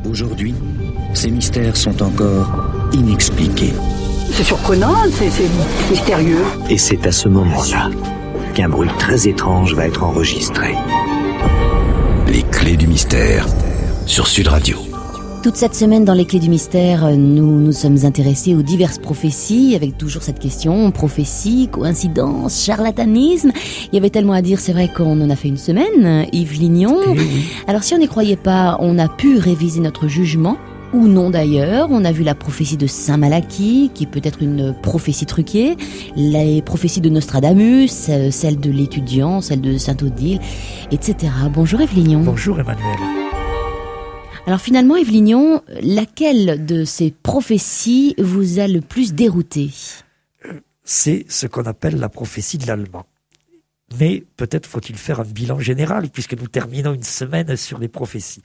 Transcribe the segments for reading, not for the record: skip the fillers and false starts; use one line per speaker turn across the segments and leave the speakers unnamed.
Aujourd'hui, ces mystères sont encore inexpliqués.
C'est surprenant, c'est mystérieux.
Et c'est à ce moment-là qu'un bruit très étrange va être enregistré.
Les clés du mystère sur Sud Radio.
Toute cette semaine dans les clés du mystère, nous nous sommes intéressés aux diverses prophéties, avec toujours cette question, prophétie, coïncidence, charlatanisme. Il y avait tellement à dire, c'est vrai qu'on en a fait une semaine, Yves Lignon. Oui. Alors si on n'y croyait pas, on a pu réviser notre jugement, ou non d'ailleurs. On a vu la prophétie de Saint Malachie, qui peut être une prophétie truquée, les prophéties de Nostradamus, celle de l'étudiant, celle de Saint-Odile, etc. Bonjour Yves Lignon.
Bonjour Emmanuel.
Alors finalement, Yves Lignon, laquelle de ces prophéties vous a le plus dérouté ?
C'est ce qu'on appelle la prophétie de l'Allemand. Mais peut-être faut-il faire un bilan général, puisque nous terminons une semaine sur les prophéties.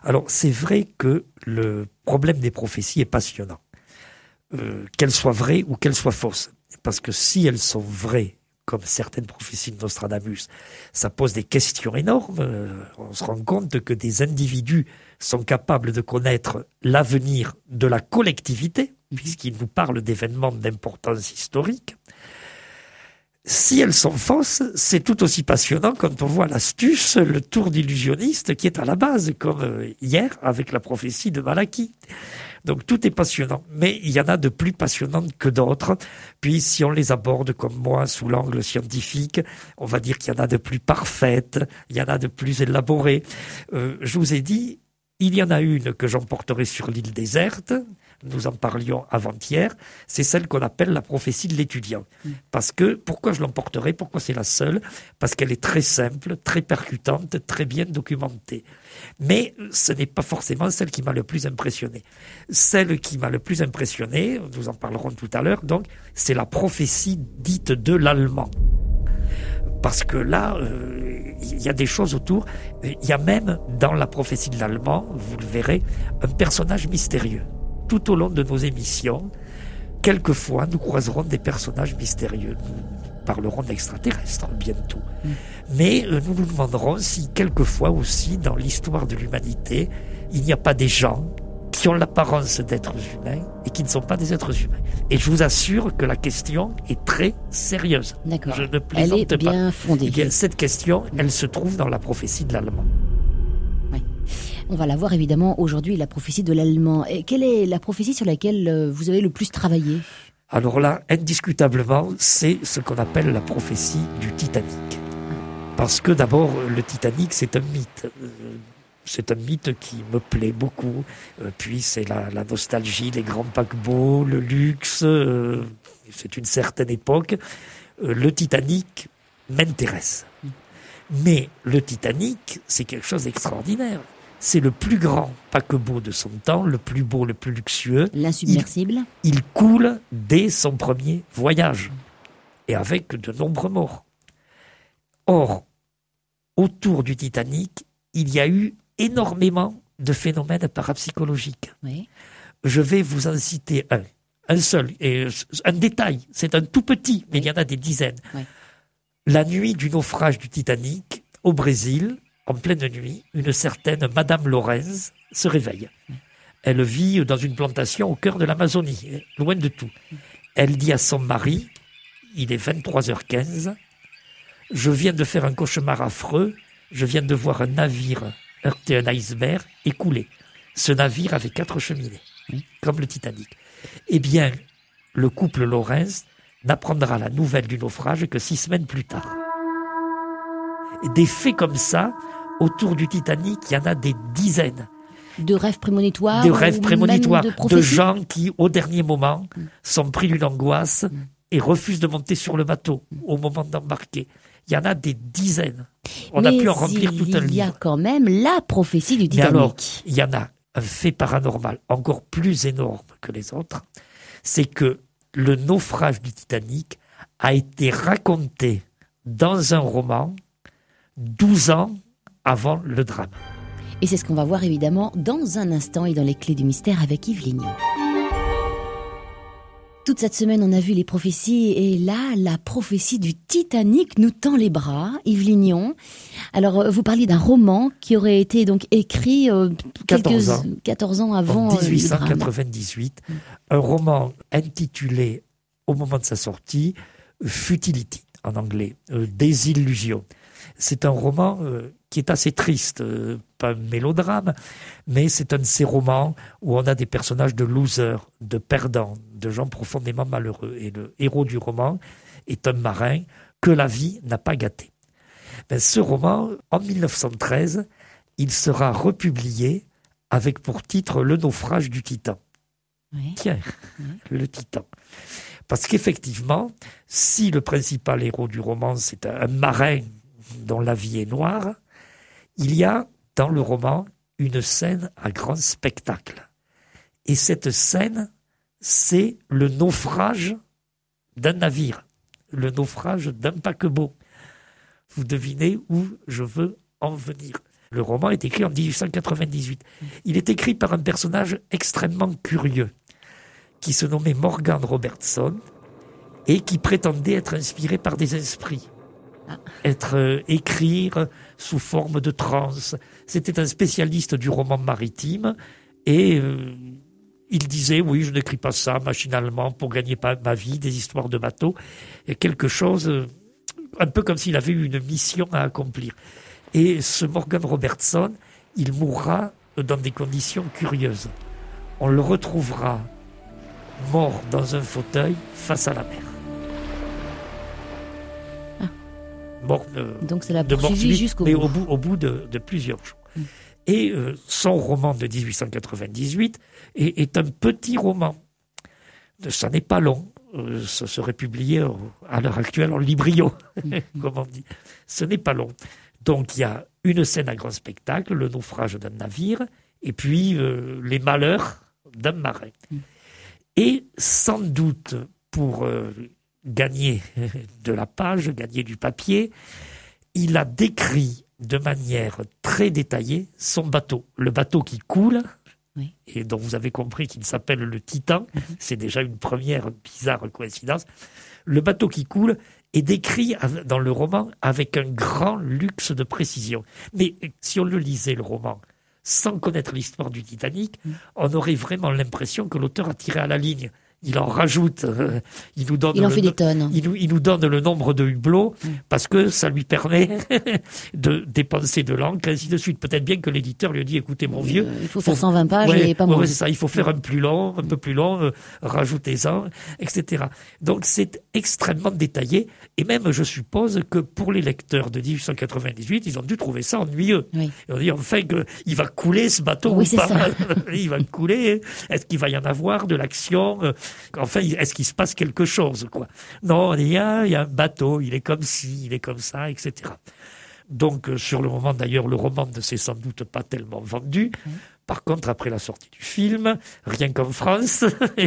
Alors c'est vrai que le problème des prophéties est passionnant. Qu'elles soient vraies ou qu'elles soient fausses. Parce que si elles sont vraies, comme certaines prophéties de Nostradamus, ça pose des questions énormes. On se rend compte que des individus sont capables de connaître l'avenir de la collectivité, puisqu'ils nous parlent d'événements d'importance historique. Si elles sont fausses, c'est tout aussi passionnant quand on voit l'astuce, le tour d'illusionniste qui est à la base, comme hier avec la prophétie de Malachie. Donc tout est passionnant, mais il y en a de plus passionnantes que d'autres. Puis si on les aborde comme moi sous l'angle scientifique, on va dire qu'il y en a de plus parfaites, il y en a de plus élaborées. Je vous ai dit, il y en a une que j'emporterai sur l'île déserte, nous en parlions avant-hier, c'est celle qu'on appelle la prophétie de l'étudiant. Parce que, pourquoi je l'emporterai, pourquoi c'est la seule ? Parce qu'elle est très simple, très percutante, très bien documentée. Mais ce n'est pas forcément celle qui m'a le plus impressionné. Celle qui m'a le plus impressionné, nous en parlerons tout à l'heure, donc, c'est la prophétie dite de l'Allemand. Parce que là, il y a des choses autour. Il y a même, dans la prophétie de l'Allemand, vous le verrez, un personnage mystérieux. Tout au long de nos émissions, quelquefois, nous croiserons des personnages mystérieux. Nous parlerons d'extraterrestres bientôt. Mais nous nous demanderons si, quelquefois aussi, dans l'histoire de l'humanité, il n'y a pas des gens qui ont l'apparence d'êtres humains et qui ne sont pas des êtres humains. Et je vous assure que la question est très sérieuse.
D'accord.
Je ne plaisante pas.
Elle est bien fondée.
Eh bien, cette question, elle se trouve dans la prophétie de l'Allemand.
Oui. On va la voir évidemment aujourd'hui, la prophétie de l'Allemand. Et quelle est la prophétie sur laquelle vous avez le plus travaillé ?
Alors là, indiscutablement, c'est ce qu'on appelle la prophétie du Titanic. Parce que d'abord, le Titanic, c'est un mythe. C'est un mythe qui me plaît beaucoup. Puis c'est la nostalgie, les grands paquebots, le luxe. C'est une certaine époque. Le Titanic m'intéresse. Mais le Titanic, c'est quelque chose d'extraordinaire. C'est le plus grand paquebot de son temps, le plus beau, le plus luxueux.
L'insubmersible.
Il coule dès son premier voyage. Et avec de nombreux morts. Or, autour du Titanic, il y a eu énormément de phénomènes parapsychologiques.
Oui.
Je vais vous en citer un seul, et un détail, c'est un tout petit, mais il y en a des dizaines.
Oui.
La nuit du naufrage du Titanic, au Brésil, en pleine nuit, une certaine Madame Lorenz se réveille. Elle vit dans une plantation au cœur de l'Amazonie, loin de tout. Elle dit à son mari, il est 23h15, « Je viens de faire un cauchemar affreux, je viens de voir un navire heurter un iceberg et couler. Ce navire avait 4 cheminées, comme le Titanic. » Eh bien, le couple Lorenz n'apprendra la nouvelle du naufrage que 6 semaines plus tard. Des faits comme ça, autour du Titanic, il y en a des dizaines.
De rêves prémonitoires.
De rêves prémonitoires, de gens qui, au dernier moment, sont pris d'une angoisse et refusent de monter sur le bateau au moment d'embarquer. Il y en a des dizaines. On a pu en remplir tout un livre.
Il y a quand même la prophétie du Titanic.
Mais alors, il y en a un fait paranormal encore plus énorme que les autres, c'est que le naufrage du Titanic a été raconté dans un roman 12 ans avant le drame.
Et c'est ce qu'on va voir évidemment dans un instant et dans les clés du mystère avec Yves Lignon. Toute cette semaine, on a vu les prophéties et là, la prophétie du Titanic nous tend les bras. Yves Lignon. Alors, vous parliez d'un roman qui aurait été donc écrit 14 ans avant
en 1898. Un roman intitulé, au moment de sa sortie, Futility, en anglais, Désillusion. C'est un roman qui est assez triste, pas un mélodrame, mais c'est un de ces romans où on a des personnages de losers, de perdants, de gens profondément malheureux. Et le héros du roman est un marin que la vie n'a pas gâté. Ben, ce roman, en 1913, il sera republié avec pour titre Le naufrage du Titan.
Oui.
Tiens, le Titan. Parce qu'effectivement, si le principal héros du roman, c'est un marin dont la vie est noire, il y a dans le roman une scène à grand spectacle. Et cette scène, c'est le naufrage d'un navire, le naufrage d'un paquebot. Vous devinez où je veux en venir. Le roman est écrit en 1898. Il est écrit par un personnage extrêmement curieux, qui se nommait Morgan Robertson et qui prétendait être inspiré par des esprits. Écrire sous forme de transe. C'était un spécialiste du roman maritime et il disait, oui, je n'écris pas ça machinalement pour gagner ma vie, des histoires de bateaux, et quelque chose, un peu comme s'il avait eu une mission à accomplir. Et ce Morgan Robertson, il mourra dans des conditions curieuses. On le retrouvera mort dans un fauteuil face à la mer. Mort
donc c'est la
de
poursuivi jusqu'au
mais
bout.
au bout de plusieurs jours. Et son roman de 1898 est un petit roman. Ça n'est pas long. Ça serait publié à l'heure actuelle en librio, comme on dit. Ce n'est pas long. Donc il y a une scène à grand spectacle, le naufrage d'un navire, et puis les malheurs d'un marin. Et sans doute pour gagner de la page, gagner du papier, il a décrit de manière très détaillée son bateau. Le bateau qui coule,
oui,
et dont vous avez compris qu'il s'appelle le Titan, c'est déjà une première bizarre coïncidence. Le bateau qui coule est décrit dans le roman avec un grand luxe de précision. Mais si on le lisait, le roman, sans connaître l'histoire du Titanic, on aurait vraiment l'impression que l'auteur a tiré à la ligne. Il en rajoute, il en fait des tonnes. Il nous donne le nombre de hublots parce que ça lui permet de dépenser de l'encre, ainsi de suite. Peut-être bien que l'éditeur lui a dit, écoutez mon vieux,
il faut faire 120 pages et pas moins.
C'est ça, il faut faire un peu plus long, rajoutez-en, etc. Donc c'est extrêmement détaillé et même je suppose que pour les lecteurs de 1898, ils ont dû trouver ça ennuyeux.
Oui.
Ils ont dit enfin il va couler ce bateau
oui,
ou pas.
Ça.
Il va couler, est-ce qu'il va y en avoir de l'action? Enfin, est-ce qu'il se passe quelque chose, quoi? Non, il y a un bateau, il est comme ci, il est comme ça, etc. Donc, sur le moment, d'ailleurs, le roman ne s'est sans doute pas tellement vendu. Par contre, après la sortie du film, rien qu'en France,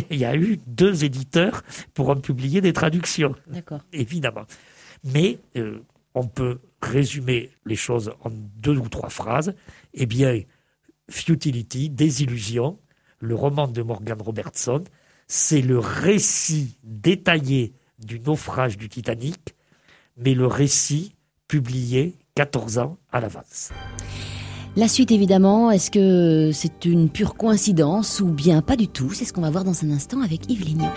il y a eu 2 éditeurs pour en publier des traductions.
D'accord.
Évidemment. Mais on peut résumer les choses en 2 ou 3 phrases. Eh bien, Futility, Désillusion, le roman de Morgan Robertson, c'est le récit détaillé du naufrage du Titanic, mais le récit publié 14 ans à l'avance.
La suite, évidemment, est-ce que c'est une pure coïncidence ou bien pas du tout? C'est ce qu'on va voir dans un instant avec Yves Lignon.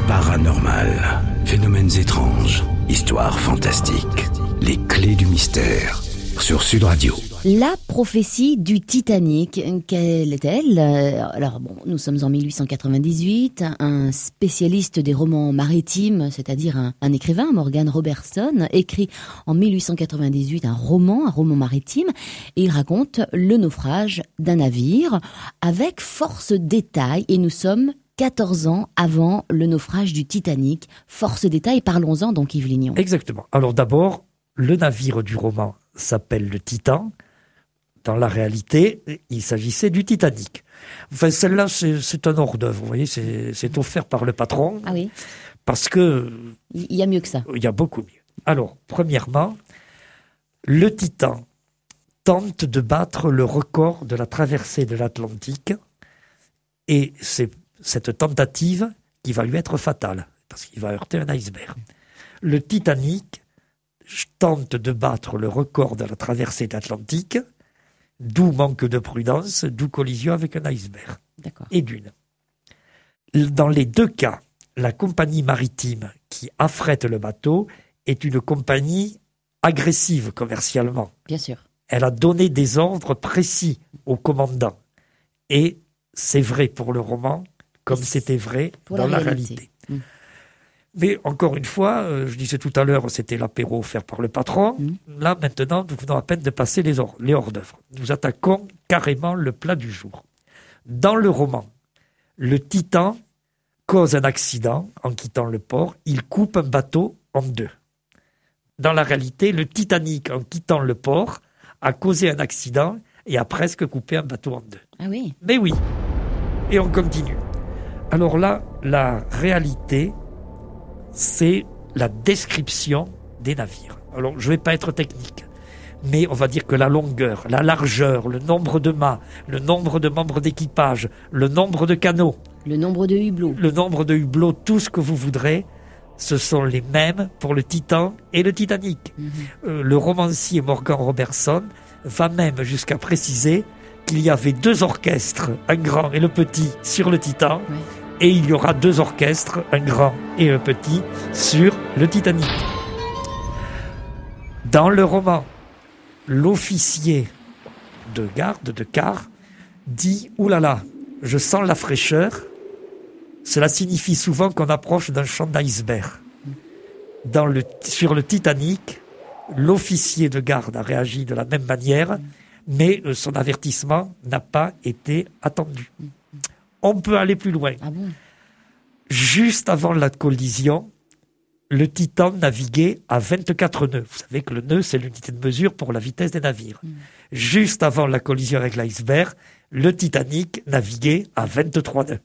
Paranormal, phénomènes étranges, histoires fantastiques, les clés du mystère sur Sud Radio.
La prophétie du Titanic, quelle est-elle? Alors bon, nous sommes en 1898, un spécialiste des romans maritimes, c'est-à-dire un écrivain, Morgan Robertson, écrit en 1898 un roman maritime, et il raconte le naufrage d'un navire avec force détail, et nous sommes 14 ans avant le naufrage du Titanic. Force détail, parlons-en donc Yves Lignon.
Exactement. Alors d'abord, le navire du roman s'appelle le Titan. Dans la réalité, il s'agissait du Titanic. Enfin, celle-là, c'est un hors-d'œuvre, vous voyez, c'est offert par le patron.
Ah oui.
Parce que...
Il y a mieux que ça.
Il y a beaucoup mieux. Alors, premièrement, le Titan tente de battre le record de la traversée de l'Atlantique et c'est cette tentative qui va lui être fatal, parce qu'il va heurter un iceberg. Le Titanic tente de battre le record de la traversée de l'Atlantique, d'où manque de prudence, d'où collision avec un iceberg.
D'accord.
Et d'une. Dans les deux cas, la compagnie maritime qui affrète le bateau est une compagnie agressive commercialement.
Bien sûr.
Elle a donné des ordres précis au commandant. Et c'est vrai pour le roman, comme c'était vrai dans la réalité. Mais encore une fois, je disais tout à l'heure, c'était l'apéro offert par le patron. Là, maintenant, nous venons à peine de passer les hors-d'œuvre. Nous attaquons carrément le plat du jour. Dans le roman, le Titan cause un accident en quittant le port. Il coupe un bateau en deux. Dans la réalité, le Titanic, en quittant le port, a causé un accident et a presque coupé un bateau en deux.
Ah oui.
Mais oui. Et on continue. Alors là, la réalité, c'est la description des navires. Alors, je ne vais pas être technique, mais on va dire que la longueur, la largeur, le nombre de mâts, le nombre de membres d'équipage, le nombre de canots,
le nombre de hublots,
tout ce que vous voudrez, ce sont les mêmes pour le Titan et le Titanic. Le romancier Morgan Robertson va même jusqu'à préciser qu'il y avait 2 orchestres, un grand et le petit, sur le Titan, et il y aura 2 orchestres, un grand et un petit, sur le Titanic. Dans le roman, l'officier de garde, de quart, dit « Ouh là là, je sens la fraîcheur ». Cela signifie souvent qu'on approche d'un champ d'iceberg. Sur le Titanic, l'officier de garde a réagi de la même manière, mais son avertissement n'a pas été attendu. On peut aller plus loin.
Ah bon ?
Juste avant la collision, le Titan naviguait à 24 nœuds. Vous savez que le nœud, c'est l'unité de mesure pour la vitesse des navires. Juste avant la collision avec l'iceberg, le Titanic naviguait à 23 nœuds.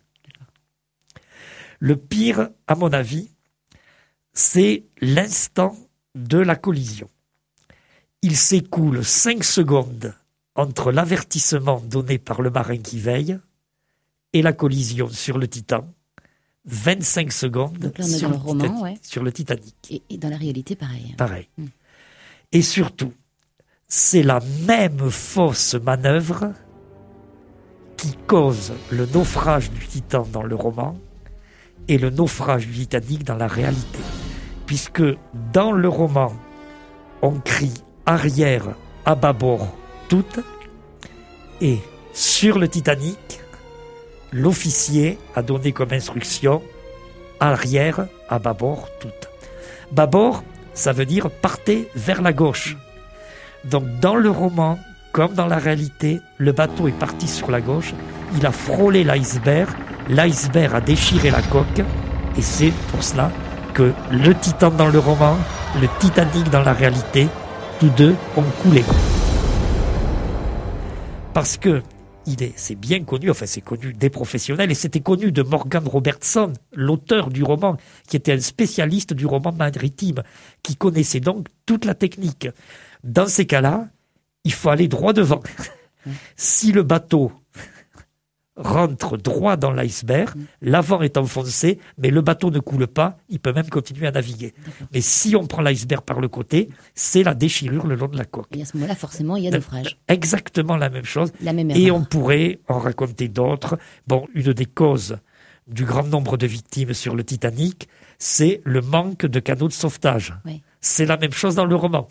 Le pire, à mon avis, c'est l'instant de la collision. Il s'écoule 5 secondes entre l'avertissement donné par le marin qui veille et la collision sur le Titan. 25 secondes
donc là, on est dans le roman,
sur le Titanic.
Et dans la réalité, pareil.
Pareil. Et surtout, c'est la même fausse manœuvre qui cause le naufrage du Titan dans le roman et le naufrage du Titanic dans la réalité. Puisque dans le roman, on crie arrière, à bâbord, toutes, et sur le Titanic, l'officier a donné comme instruction arrière, à bâbord, toutes. Bâbord, ça veut dire partez vers la gauche. Donc dans le roman, comme dans la réalité, le bateau est parti sur la gauche, il a frôlé l'iceberg, l'iceberg a déchiré la coque, et c'est pour cela que le Titan dans le roman, le Titanic dans la réalité, tous deux ont coulé. Parce que c'est bien connu, enfin c'est connu des professionnels, et c'était connu de Morgan Robertson, l'auteur du roman, qui était un spécialiste du roman maritime, qui connaissait donc toute la technique. Dans ces cas-là, il faut aller droit devant. Si le bateau rentre droit dans l'iceberg, l'avant est enfoncé, mais le bateau ne coule pas, il peut même continuer à naviguer. Mais si on prend l'iceberg par le côté, c'est la déchirure le long de la coque.
Et à ce moment-là, forcément, il y a naufrage.
Exactement la même chose.
La même
et
erreur.
on pourrait en raconter d'autres. Bon, une des causes du grand nombre de victimes sur le Titanic, c'est le manque de canaux de sauvetage.
Oui.
C'est la même chose dans le roman.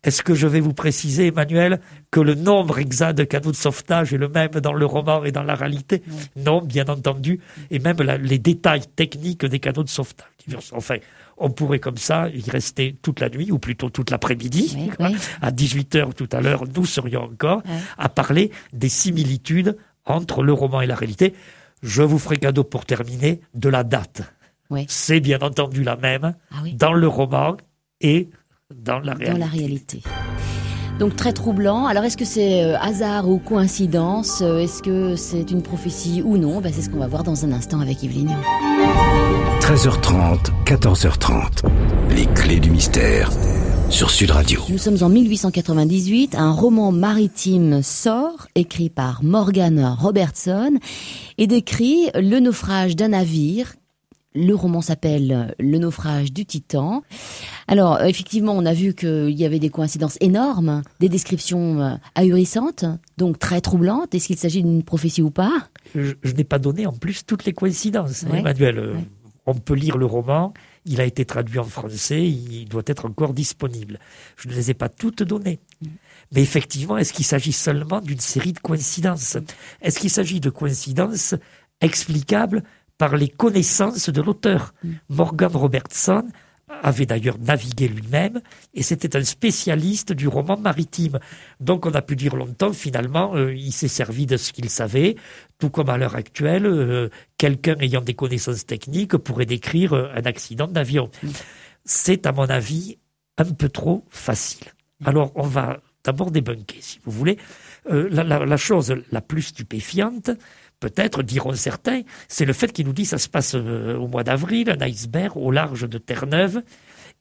Est-ce que je vais vous préciser, Emmanuel, que le nombre exact de canaux de sauvetage est le même dans le roman et dans la réalité ? Non, bien entendu. Et même les détails techniques des canaux de sauvetage. Enfin, on pourrait comme ça y rester toute la nuit, ou plutôt toute l'après-midi.
Oui.
À 18h tout à l'heure, nous serions encore à parler des similitudes entre le roman et la réalité. Je vous ferai cadeau pour terminer de la date.
Oui.
C'est bien entendu la même dans le roman et dans la réalité.
Dans la réalité. Donc très troublant. Alors est-ce que c'est hasard ou coïncidence ? Est-ce que c'est une prophétie ou non ? C'est ce qu'on va voir dans un instant avec Yves Lignon.
13h30, 14h30. Les clés du mystère sur Sud Radio.
Nous sommes en 1898. Un roman maritime sort, écrit par Morgan Robertson, et décrit le naufrage d'un navire, Le roman s'appelle Le naufrage du Titan. Alors, effectivement, on a vu qu'il y avait des coïncidences énormes, des descriptions ahurissantes, donc très troublantes. Est-ce qu'il s'agit d'une prophétie ou pas ?
Je n'ai pas donné en plus toutes les coïncidences,
Ouais.
Emmanuel.
Ouais.
On peut lire le roman, il a été traduit en français, il doit être encore disponible. Je ne les ai pas toutes données. Mais effectivement, est-ce qu'il s'agit seulement d'une série de coïncidences ? Est-ce qu'il s'agit de coïncidences explicables par les connaissances de l'auteur ? Morgan Robertson avait d'ailleurs navigué lui-même, et c'était un spécialiste du roman maritime. Donc on a pu dire longtemps, finalement, il s'est servi de ce qu'il savait, tout comme à l'heure actuelle, quelqu'un ayant des connaissances techniques pourrait décrire un accident d'avion. C'est, à mon avis, un peu trop facile. Alors on va d'abord débunker, si vous voulez. La chose la plus stupéfiante, peut-être, diront certains, c'est le fait qu'il nous dit ça se passe au mois d'avril, un iceberg au large de Terre-Neuve.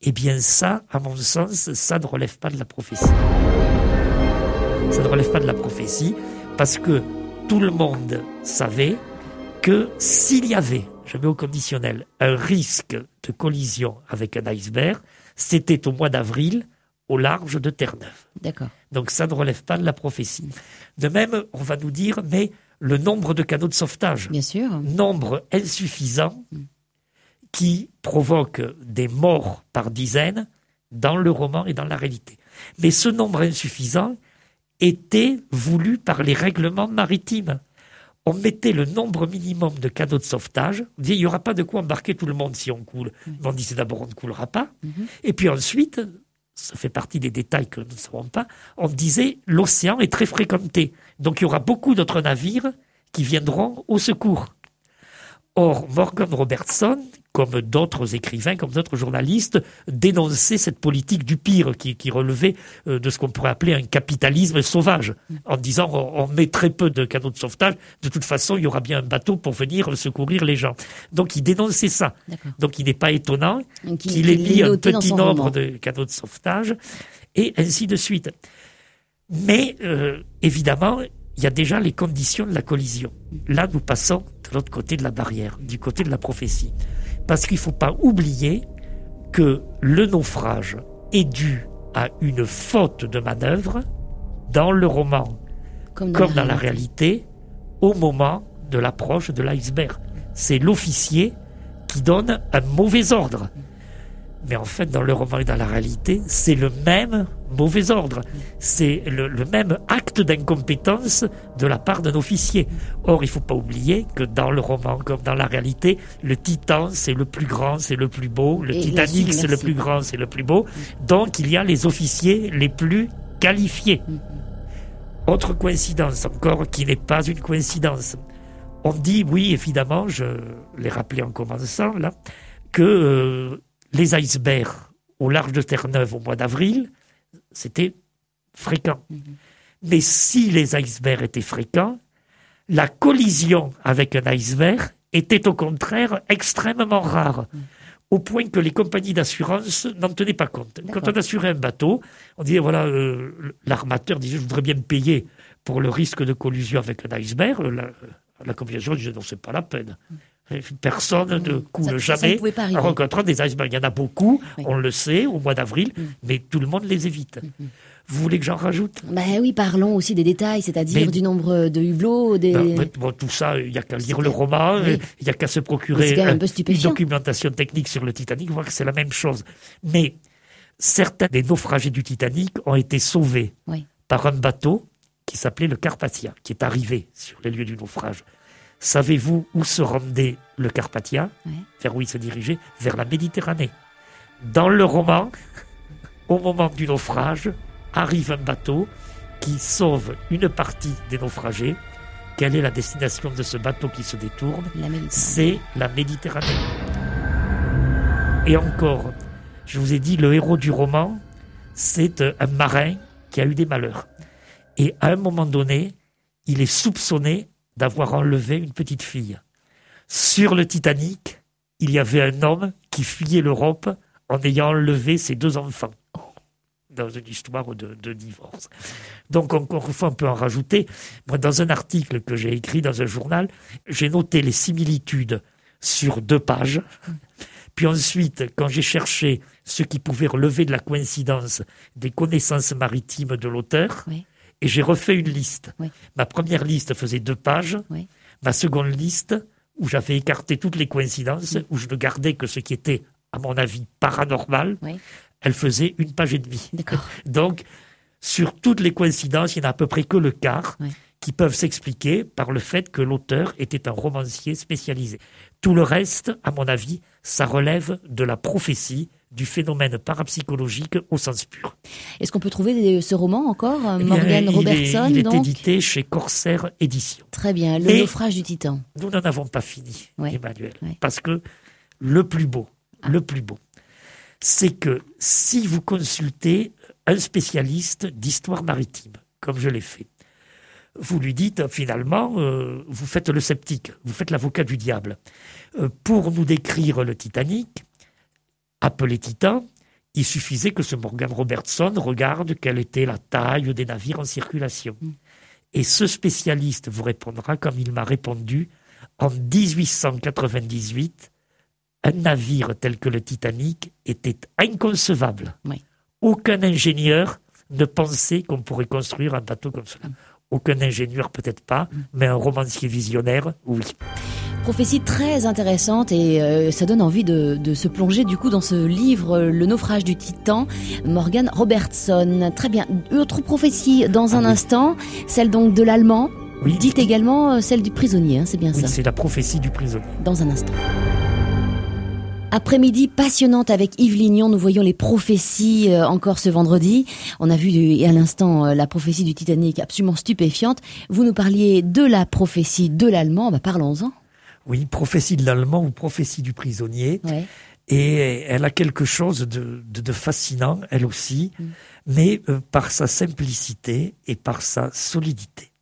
Eh bien ça, à mon sens, ça ne relève pas de la prophétie. Ça ne relève pas de la prophétie parce que tout le monde savait que s'il y avait, je mets au conditionnel, un risque de collision avec un iceberg, c'était au mois d'avril au large de Terre-Neuve.
D'accord.
Donc ça ne relève pas de la prophétie. De même, on va nous dire, mais le nombre de canaux de sauvetage,
Bien sûr.
nombre insuffisant qui provoque des morts par dizaines dans le roman et dans la réalité. Mais ce nombre insuffisant était voulu par les règlements maritimes. On mettait le nombre minimum de canaux de sauvetage. On disait, il n'y aura pas de quoi embarquer tout le monde si on coule. Mais on disait d'abord, on ne coulera pas. Et puis ensuite, ça fait partie des détails que nous ne savons pas, on disait, l'océan est très fréquenté. Donc il y aura beaucoup d'autres navires qui viendront au secours. Or, Morgan Robertson, comme d'autres écrivains, comme d'autres journalistes, dénonçait cette politique du pire qui relevait de ce qu'on pourrait appeler un capitalisme sauvage, en disant on met très peu de canaux de sauvetage, de toute façon il y aura bien un bateau pour venir secourir les gens. Donc il dénonçait ça.
D'accord.
Donc il n'est pas étonnant
Donc,
qu'il ait mis un
noté dans
petit
son
nombre
roman.
de canaux de sauvetage, et ainsi de suite. Mais évidemment, il y a déjà les conditions de la collision. Là, nous passons de l'autre côté de la barrière, du côté de la prophétie. Parce qu'il ne faut pas oublier que le naufrage est dû à une faute de manœuvre dans le roman, comme dans la réalité, au moment de l'approche de l'iceberg. C'est l'officier qui donne un mauvais ordre. Mais en fait, dans le roman et dans la réalité, c'est le même mauvais ordre. C'est le même acte d'incompétence de la part d'un officier. Or, il ne faut pas oublier que dans le roman, comme dans la réalité, le Titan, c'est le plus grand, c'est le plus beau. Le
Et
Titanic,
merci.
c'est le plus grand, c'est le plus beau. Donc, il y a les officiers les plus qualifiés. Autre coïncidence encore, qui n'est pas une coïncidence. On dit, oui, évidemment, je l'ai rappelé en commençant, là, que les icebergs au large de Terre-Neuve au mois d'avril, c'était fréquent. Mais si les icebergs étaient fréquents, la collision avec un iceberg était au contraire extrêmement rare, au point que les compagnies d'assurance n'en tenaient pas compte. Quand on assurait un bateau, on disait, voilà, l'armateur disait, je voudrais bien me payer pour le risque de collision avec un iceberg. La compagnie d'assurance disait, non, c'est pas la peine. Personne ne coule
Ça
jamais
ne pouvait pas arriver.
en rencontrant des icebergs. Il y en a beaucoup,
Oui.
on le sait, au mois d'avril, mais tout le monde les évite. Vous voulez que j'en rajoute?
Ben oui, parlons aussi des détails, c'est-à-dire
Mais-
du nombre de hublots, des...
Bon, tout ça, il n'y a qu'à lire
C'est
le
clair.
roman,
Oui.
il n'y a qu'à se
Mais
procurer
c'est quand même un peu
une
stupéfiant.
documentation technique sur le Titanic, voir que c'est la même chose. Mais certains des naufragés du Titanic ont été sauvés
Oui.
par un bateau qui s'appelait le Carpathia, qui est arrivé sur les lieux du naufrage. Savez-vous où se rendait le Carpathia?
Ouais.
Vers où il se dirigeait? Vers la Méditerranée. Dans le roman, au moment du naufrage, arrive un bateau qui sauve une partie des naufragés. Quelle est la destination de ce bateau qui se détourne?
La Méditerranée.
C'est la Méditerranée. Et encore, je vous ai dit, le héros du roman, c'est un marin qui a eu des malheurs. Et à un moment donné, il est soupçonné d'avoir enlevé une petite fille. Sur le Titanic, il y avait un homme qui fuyait l'Europe en ayant enlevé ses 2 enfants dans une histoire de divorce. Donc, encore une fois, on peut en rajouter. Moi, dans un article que j'ai écrit dans un journal, j'ai noté les similitudes sur 2 pages. Puis ensuite, quand j'ai cherché ce qui pouvait relever de la coïncidence des connaissances maritimes de l'auteur,
Oui.
et j'ai refait une liste.
Oui.
Ma première liste faisait 2 pages.
Oui.
Ma seconde liste, où j'avais écarté toutes les coïncidences, où je ne gardais que ce qui était, à mon avis, paranormal,
Oui.
elle faisait 1 page et demie.
D'accord.
Donc, sur toutes les coïncidences, il n'y en a à peu près que le quart
Oui.
qui peuvent s'expliquer par le fait que l'auteur était un romancier spécialisé. Tout le reste, à mon avis, ça relève de la prophétie, du phénomène parapsychologique au sens pur.
Est-ce qu'on peut trouver ce roman encore,
Eh bien,
Morgan Robertson,
il est
donc
édité chez Corsair Éditions.
Très bien, Le
Mais-
naufrage du Titan.
Nous n'en avons pas fini,
Ouais.
Emmanuel,
Ouais.
parce que le plus beau, c'est que si vous consultez un spécialiste d'histoire maritime, comme je l'ai fait, vous lui dites finalement, vous faites le sceptique, vous faites l'avocat du diable. Pour nous décrire le Titanic, appelé Titan, il suffisait que ce Morgan Robertson regarde quelle était la taille des navires en circulation. Et ce spécialiste vous répondra comme il m'a répondu en 1898, un navire tel que le Titanic était inconcevable.
Oui.
Aucun ingénieur ne pensait qu'on pourrait construire un bateau comme cela. Aucun ingénieur, peut-être pas, mais un romancier visionnaire, oui.
Prophétie très intéressante et ça donne envie de se plonger du coup dans ce livre Le naufrage du Titan, Morgan Robertson. Très bien. Autre prophétie dans un
oui.
instant, celle donc de l'allemand.
Oui.
Dites également celle du prisonnier, c'est bien
Oui,
ça.
c'est la prophétie du prisonnier.
Dans un instant. Après-midi passionnante avec Yves Lignon, nous voyons les prophéties encore ce vendredi. On a vu à l'instant la prophétie du Titanic absolument stupéfiante. Vous nous parliez de la prophétie de l'allemand, parlons-en.
Oui, prophétie de l'allemand ou prophétie du prisonnier.
Ouais.
Et elle a quelque chose de fascinant, elle aussi, mais par sa simplicité et par sa solidité.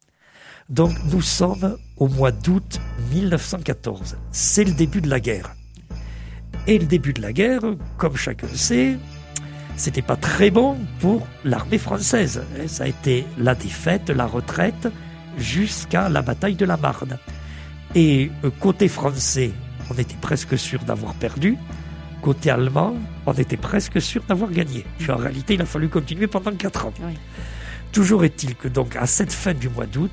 Donc nous sommes au mois d'août 1914. C'est le début de la guerre. Et le début de la guerre, comme chacun le sait, c'était pas très bon pour l'armée française. Ça a été la défaite, la retraite, jusqu'à la bataille de la Marne. Et côté français, on était presque sûr d'avoir perdu. Côté allemand, on était presque sûr d'avoir gagné. Puis en réalité, il a fallu continuer pendant 4 ans.
Oui.
Toujours est-il que donc, à cette fin du mois d'août,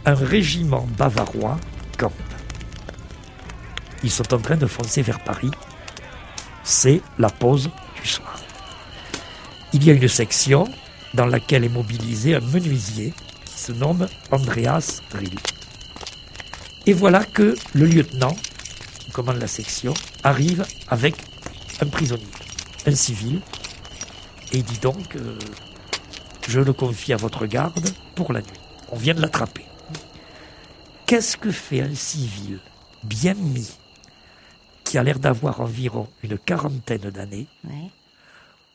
un régiment bavarois campe. Ils sont en train de foncer vers Paris. C'est la pause du soir. Il y a une section dans laquelle est mobilisé un menuisier qui se nomme Andreas Drill. Et voilà que le lieutenant qui commande la section arrive avec un prisonnier, un civil, et il dit donc je le confie à votre garde pour la nuit. On vient de l'attraper. Qu'est-ce que fait un civil bien mis, qui a l'air d'avoir environ une 40aine d'années,
Ouais.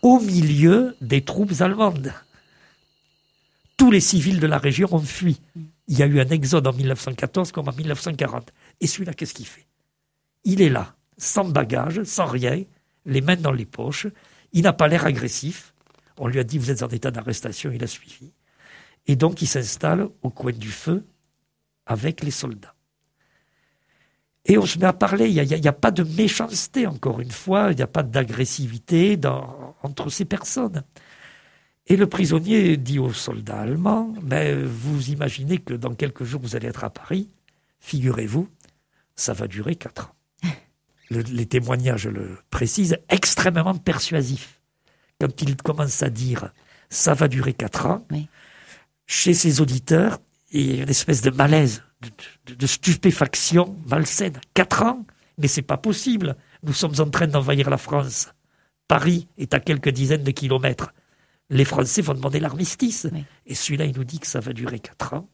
au milieu des troupes allemandes? Tous les civils de la région ont fui. Il y a eu un exode en 1914 comme en 1940. Et celui-là, qu'est-ce qu'il fait? Il est là, sans bagage, sans rien, les mains dans les poches. Il n'a pas l'air agressif. On lui a dit, vous êtes en état d'arrestation, il a suivi. Et donc, il s'installe au coin du feu avec les soldats. Et on se met à parler. Il n'y a pas de méchanceté, encore une fois. Il n'y a pas d'agressivité entre ces personnes. Et le prisonnier dit aux soldats allemands, vous imaginez que dans quelques jours, vous allez être à Paris. Figurez-vous, ça va durer 4 ans. Les témoignages, je le précise, extrêmement persuasifs. Quand il commence à dire « ça va durer 4 ans
Oui. »,
chez ses auditeurs, il y a une espèce de malaise, de stupéfaction malsaine. 4 ans? Mais c'est pas possible. Nous sommes en train d'envahir la France. Paris est à quelques dizaines de kilomètres. Les Français vont demander l'armistice.
Oui.
Et celui-là, il nous dit que ça va durer 4 ans.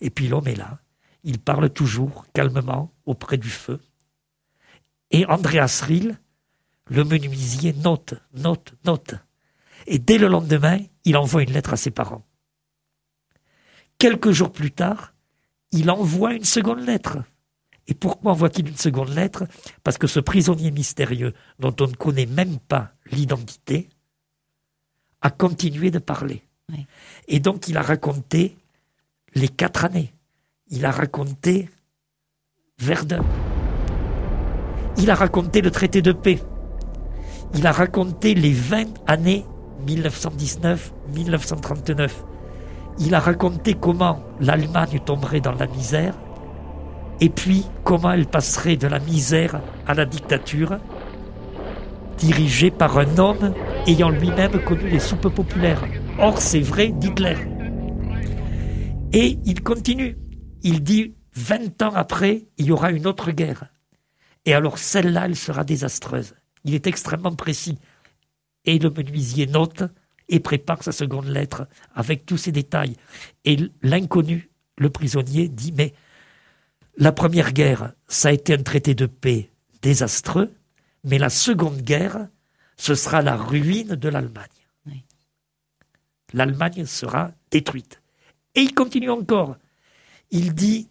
Et puis l'homme est là. Il parle toujours, calmement, auprès du feu. Et Andreas Rill, le menuisier, note. Et dès le lendemain, il envoie une lettre à ses parents. Quelques jours plus tard, il envoie une seconde lettre. Et pourquoi envoie-t-il une seconde lettre? Parce que ce prisonnier mystérieux, dont on ne connaît même pas l'identité, a continué de parler.
Oui.
Et donc, il a raconté les 4 années. Il a raconté Verdun. Il a raconté le traité de paix. Il a raconté les 20 années 1919-1939. Il a raconté comment l'Allemagne tomberait dans la misère et puis comment elle passerait de la misère à la dictature, dirigée par un homme ayant lui-même connu les soupes populaires. Or, c'est vrai d'Hitler. Et il continue. Il dit, 20 ans après, il y aura une autre guerre. Et alors, celle-là, elle sera désastreuse. Il est extrêmement précis. Et le menuisier note et prépare sa seconde lettre avec tous ces détails. Et l'inconnu, le prisonnier, dit, mais la première guerre, ça a été un traité de paix désastreux, mais la seconde guerre, ce sera la ruine de l'Allemagne. Oui. L'Allemagne sera détruite. Et il continue encore. Il dit,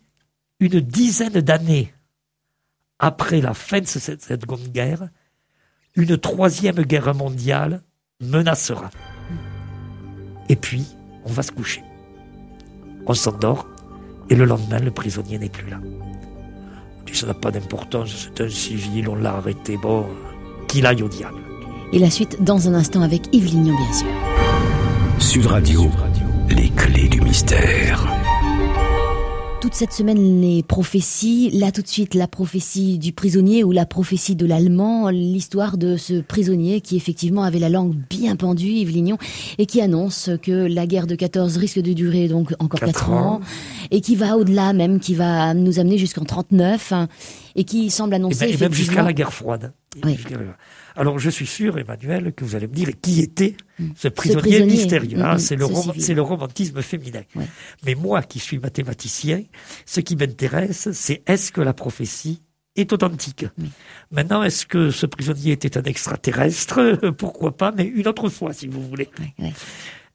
une dizaine d'années après la fin de cette seconde guerre, une troisième guerre mondiale menacera. Et puis, on va se coucher. On s'endort, et le lendemain, le prisonnier n'est plus là. On dit, ça n'a pas d'importance, c'est un civil, on l'a arrêté, bon, qu'il aille au diable.
Et la suite dans un instant avec Yves Lignon, bien sûr.
Sud Radio, les clés du mystère.
Toute cette semaine, les prophéties. Là, tout de suite, la prophétie du prisonnier ou la prophétie de l'Allemand. L'histoire de ce prisonnier qui, effectivement, avait la langue bien pendue, Yves Lignon, et qui annonce que la guerre de 14 risque de durer donc encore 4 ans. Et qui va au-delà même, qui va nous amener jusqu'en 39, et qui semble annoncer
et même jusqu'à la guerre froide.
Oui.
Alors, je suis sûr, Emmanuel, que vous allez me dire qui était ce prisonnier mystérieux. C'est le romantisme féminin. Oui. Mais moi, qui suis mathématicien, ce qui m'intéresse, c'est est-ce que la prophétie est authentique. Oui. Maintenant, est-ce que ce prisonnier était un extraterrestre? Pourquoi pas, mais une autre fois, si vous voulez. Oui, oui.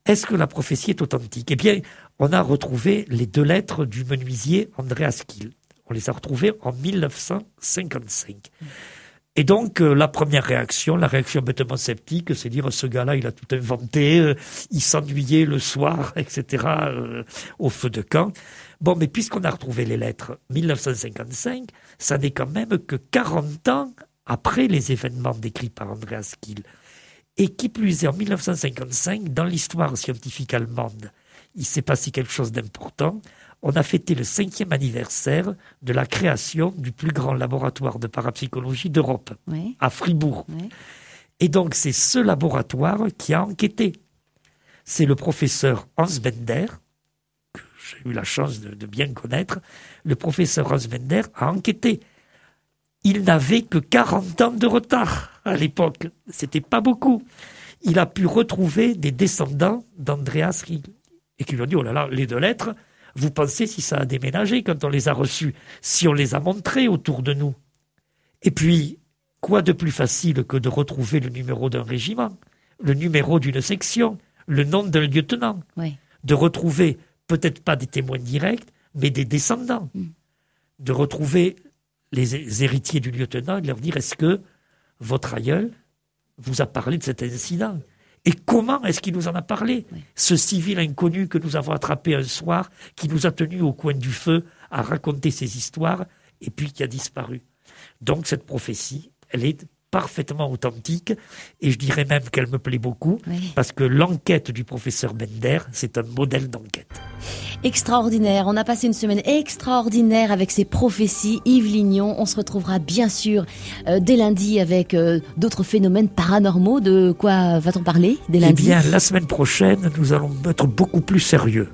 Est-ce que la prophétie est authentique? Eh bien, on a retrouvé les 2 lettres du menuisier Andreas Kiel. On les a retrouvées en 1955. Et donc, la première réaction, la réaction bêtement sceptique, c'est dire, ce gars-là, il a tout inventé, il s'ennuyait le soir, etc., au feu de camp. Bon, mais puisqu'on a retrouvé les lettres 1955, ça n'est quand même que 40 ans après les événements décrits par Andreas Kiel. Et qui plus est, en 1955, dans l'histoire scientifique allemande, il s'est passé quelque chose d'important. On a fêté le 5e anniversaire de la création du plus grand laboratoire de parapsychologie d'Europe, oui, à Fribourg. Oui. Et donc, c'est ce laboratoire qui a enquêté. C'est le professeur Hans Bender, que j'ai eu la chance de bien connaître. Le professeur Hans Bender a enquêté. Il n'avait que 40 ans de retard à l'époque. C'était pas beaucoup. Il a pu retrouver des descendants d'Andreas Kiel. Et qui lui ont dit, oh là là, les 2 lettres, vous pensez si ça a déménagé quand on les a reçus, si on les a montrés autour de nous. Et puis, quoi de plus facile que de retrouver le numéro d'un régiment, le numéro d'une section, le nom d'un lieutenant, oui, de retrouver peut-être pas des témoins directs, mais des descendants, de retrouver les héritiers du lieutenant et de leur dire, est-ce que votre aïeul vous a parlé de cet incident ? Et comment est-ce qu'il nous en a parlé? Oui. Ce civil inconnu que nous avons attrapé un soir, qui nous a tenus au coin du feu à raconter ses histoires, et puis qui a disparu. Donc cette prophétie, elle est parfaitement authentique, et je dirais même qu'elle me plaît beaucoup, oui, parce que l'enquête du professeur Bender, c'est un modèle d'enquête.
Extraordinaire, on a passé une semaine extraordinaire avec ces prophéties. Yves Lignon, on se retrouvera bien sûr dès lundi avec d'autres phénomènes paranormaux. De quoi va-t-on parler dès lundi?
Eh bien, la semaine prochaine, nous allons être beaucoup plus sérieux,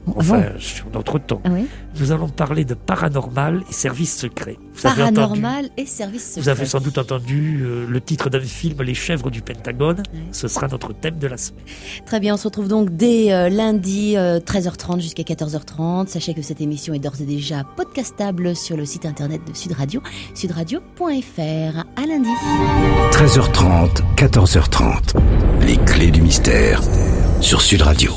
sur notre temps. Ah oui, nous allons parler de paranormal et services secrets.
Paranormal et services secrets.
Vous avez sans doute entendu le titre d'un film, Les Chèvres du Pentagone. Oui. Ce sera notre thème de la semaine.
Très bien, on se retrouve donc dès lundi 13h30 jusqu'à 14h30. Sachez que cette émission est d'ores et déjà podcastable sur le site internet de Sud Radio, sudradio.fr. À lundi.
13h30, 14h30. Les clés du mystère sur Sud Radio.